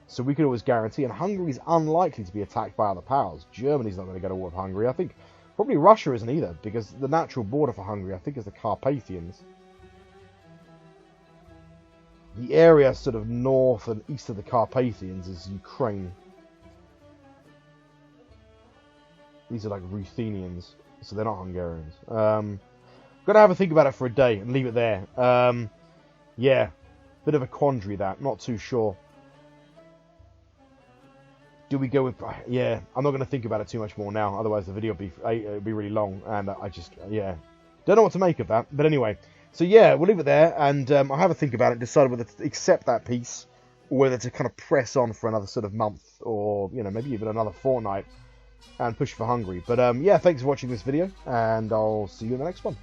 So we could always guarantee, and Hungary's unlikely to be attacked by other powers. Germany's not going to go to war with Hungary. I think probably Russia isn't either, because the natural border for Hungary, I think, is the Carpathians. The area sort of north and east of the Carpathians is Ukraine. These are like Ruthenians, so they're not Hungarians. Gotta have a think about it for a day and leave it there. Yeah, bit of a quandary that, not too sure. Do we go with... Yeah, I'm not going to think about it too much more now, otherwise the video will be really long, and I just, yeah, don't know what to make of that. But anyway, so yeah, we'll leave it there, and I'll have a think about it, decide whether to accept that peace, or whether to kind of press on for another sort of month, or, maybe even another fortnight, and push for Hungary. But yeah, thanks for watching this video, and I'll see you in the next one.